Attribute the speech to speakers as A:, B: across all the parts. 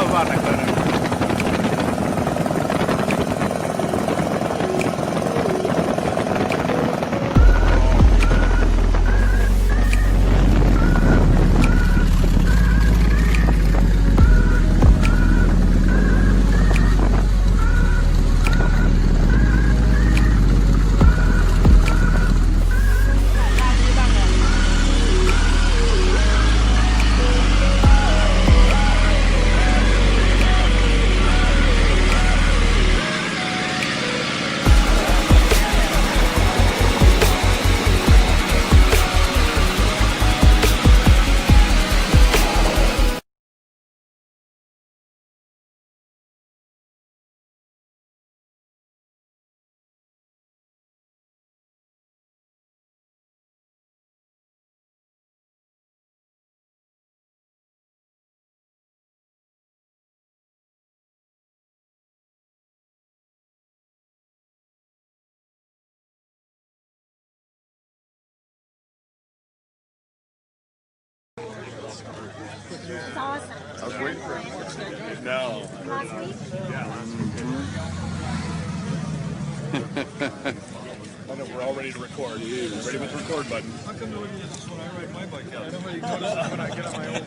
A: Vale, claro.
B: It's awesome.
A: I was waiting for it. No.
B: Last week?
A: Yeah, last week. I know we're all ready to record. Ready with the record button. How come nobody does this when I ride my bike out? Nobody does this when I get on my own.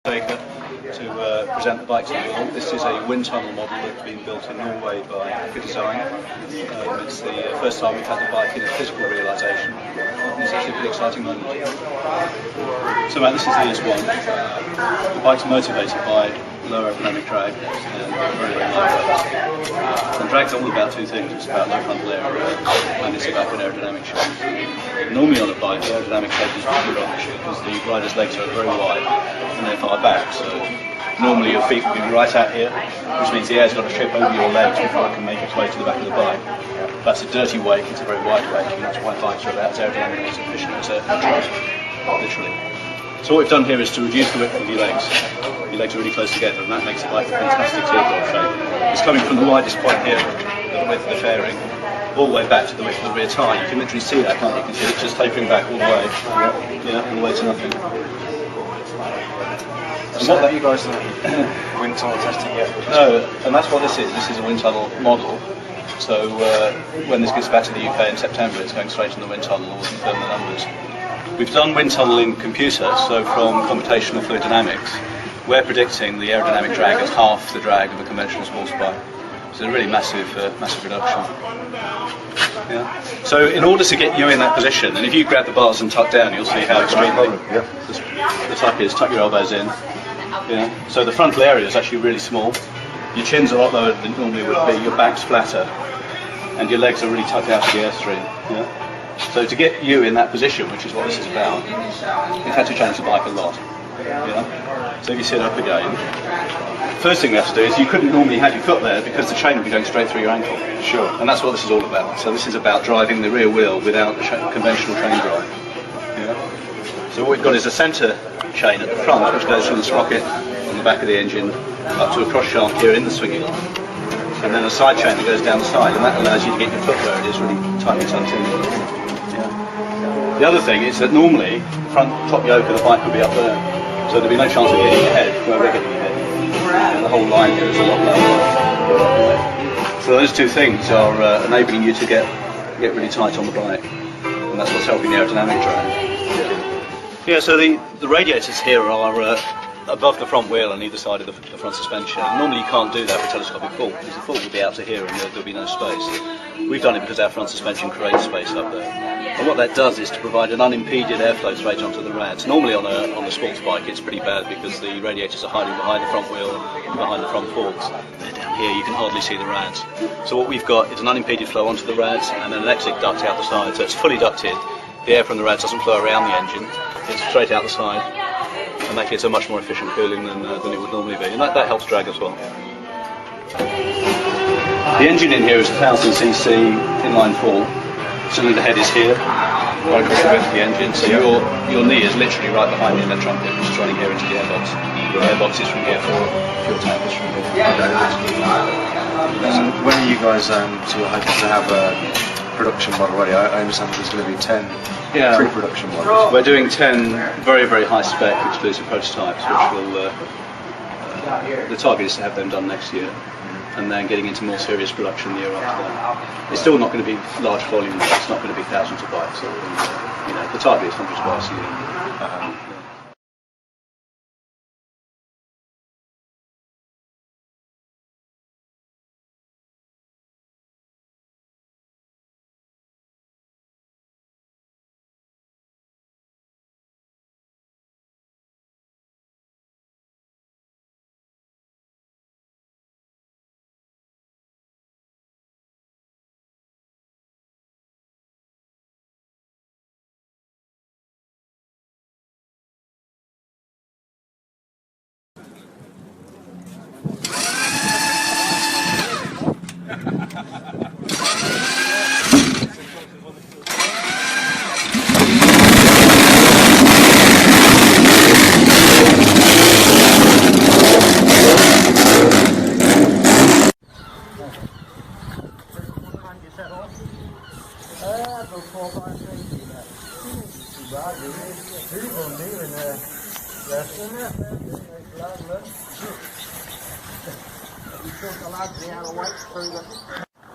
B: Baker to present the bike to you all. This is a wind tunnel model that's been built in Norway by Design. It's the first time we've had the bike in a physical realisation. It's actually a pretty exciting moment. So Matt, this is the ES1. The bike's motivated by low aerodynamic drag and very, very low weight. And drag's all about two things. It's about low frontal area and it's about good aerodynamic shape. Normally on a bike, the aerodynamic shape is pretty rubbish because the rider's legs are very wide and they're far back. So normally your feet will be right out here, which means the air's got to trip over your legs before it can make its way to the back of the bike. That's a dirty wake, it's a very wide wake, and that's why bikes are about as aerodynamically as efficient as a truck, literally. So what we've done here is to reduce the width of your legs. Your legs are really close together, and that makes it like a fantastic teardrop shape. It's coming from the widest point here, the width of the fairing, all the way back to the width of the rear tyre. You can literally see that, can't you? You can see it just tapering back all the way, all the way to nothing.
C: So have you guys done wind tunnel testing yet?
B: No, and that's what this is. This is a wind tunnel model. So when this gets back to the UK in September, it's going straight in the wind tunnel and we'll confirm the numbers. We've done wind tunnel in computer, so from computational fluid dynamics, we're predicting the aerodynamic drag as half the drag of a conventional sports bike. So a really massive reduction. Yeah. So in order to get you in that position, and if you grab the bars and tuck down, you'll see how extremely the tuck is. Tuck your elbows in. Yeah. So the frontal area is actually really small. Your chin's a lot lower than it normally would be. Your back's flatter, and your legs are really tucked out of the airstream. Yeah. So to get you in that position, which is what this is about, we've had to change the bike a lot. Yeah. So if you sit up again, first thing we have to do is you couldn't normally have your foot there because the chain would be going straight through your ankle.
C: Sure.
B: And that's what this is all about. So this is about driving the rear wheel without the conventional chain drive. Yeah. So what we've got is a centre chain at the front, which goes from the sprocket on the back of the engine up to a cross shaft here in the swinging line, and then a side chain that goes down the side, and that allows you to get your foot where it is really tightly tucked in. Yeah. The other thing is that normally front top yoke of the bike would be up there, so there'd be no chance of hitting your head where we're hitting your head. And the whole line here is a lot lower. So those two things are enabling you to get really tight on the bike, and that's what's helping the aerodynamic drag. Yeah, so the radiators here are above the front wheel on either side of the front suspension. Normally you can't do that with telescopic fault, because the fault would be out to here and there'll be no space. We've done it because our front suspension creates space up there. And what that does is to provide an unimpeded airflow straight onto the rads. Normally on a sports bike it's pretty bad because the radiators are hiding behind the front wheel and behind the front forks. They're down here, you can hardly see the rads. So what we've got is an unimpeded flow onto the rads and an electric duct out the side, so it's fully ducted. The air from the rads doesn't flow around the engine, it's straight out the side, and that gives a much more efficient cooling than it would normally be, and that helps drag as well. The engine in here is 1000cc inline 4, cylinder head is here, right across the width of the engine, so your knee is literally right behind the electronic, which is running here into the airbox. The airbox is from here, fuel tank is from here.
C: When are you guys sort of hoping to have a production model ready? I understand there's going to be 10 pre-production models.
B: We're doing 10 very, very high spec exclusive prototypes, which will, the target is to have them done next year, and then getting into more serious production the year after that. It's still not going to be large volume, it's not going to be thousands of bikes, the target is hundreds of bikes a year.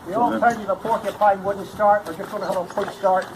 D: The alternative porcupine wouldn't start, we're just going to have a quick start.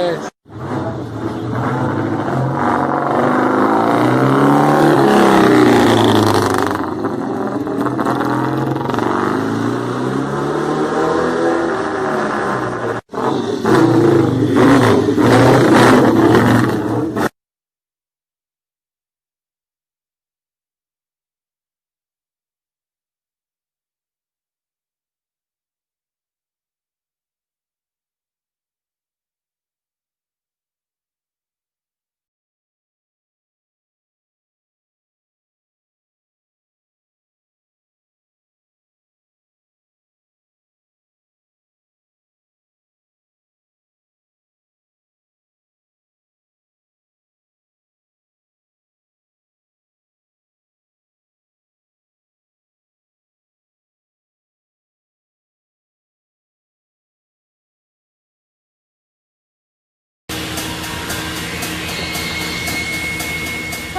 E: Yes.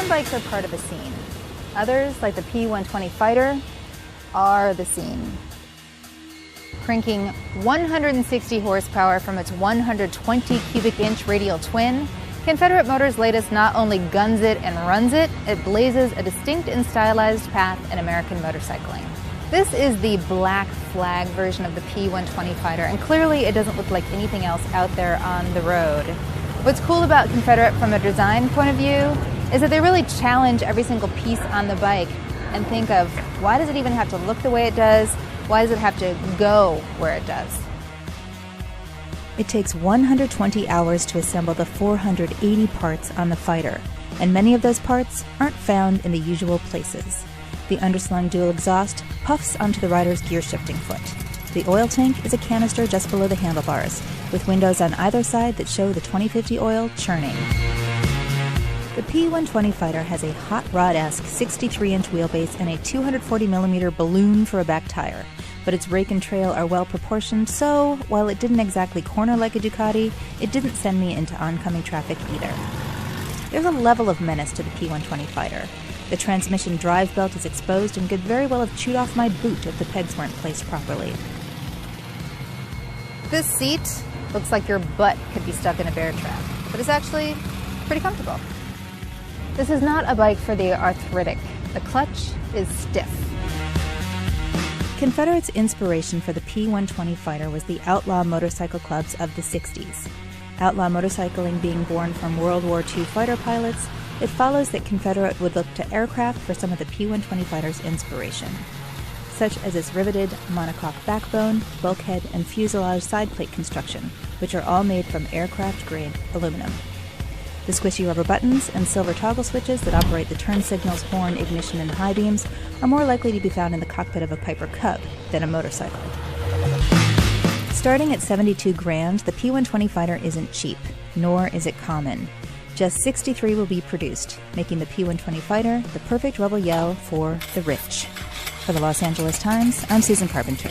F: Some bikes are part of a scene. Others, like the P120 Fighter, are the scene. Cranking 160 horsepower from its 120 cubic inch radial twin, Confederate Motors' latest not only guns it and runs it, it blazes a distinct and stylized path in American motorcycling. This is the black flag version of the P120 Fighter, and clearly it doesn't look like anything else out there on the road. What's cool about Confederate from a design point of view is that they really challenge every single piece on the bike and think of, why does it even have to look the way it does? Why does it have to go where it does?
G: It takes 120 hours to assemble the 480 parts on the Fighter, and many of those parts aren't found in the usual places. The underslung dual exhaust puffs onto the rider's gear shifting foot. The oil tank is a canister just below the handlebars, with windows on either side that show the 2050 oil churning. The P120 Fighter has a hot rod-esque 63-inch wheelbase and a 240mm balloon for a back tire, but its rake and trail are well proportioned, so while it didn't exactly corner like a Ducati, it didn't send me into oncoming traffic either. There's a level of menace to the P120 Fighter. The transmission drive belt is exposed and could very well have chewed off my boot if the pegs weren't placed properly.
F: This seat looks like your butt could be stuck in a bear trap, but it's actually pretty comfortable. This is not a bike for the arthritic. The clutch is stiff.
G: Confederate's inspiration for the P120 Fighter was the outlaw motorcycle clubs of the 60s. Outlaw motorcycling being born from World War II fighter pilots, it follows that Confederate would look to aircraft for some of the P120 Fighter's inspiration, such as its riveted monocoque backbone, bulkhead, and fuselage side plate construction, which are all made from aircraft-grade aluminum. The squishy rubber buttons and silver toggle switches that operate the turn signals, horn, ignition, and high beams are more likely to be found in the cockpit of a Piper Cub than a motorcycle. Starting at $72,000, the P120 Fighter isn't cheap, nor is it common. Just 63 will be produced, making the P120 Fighter the perfect rebel yell for the rich. For the Los Angeles Times, I'm Susan Carpenter.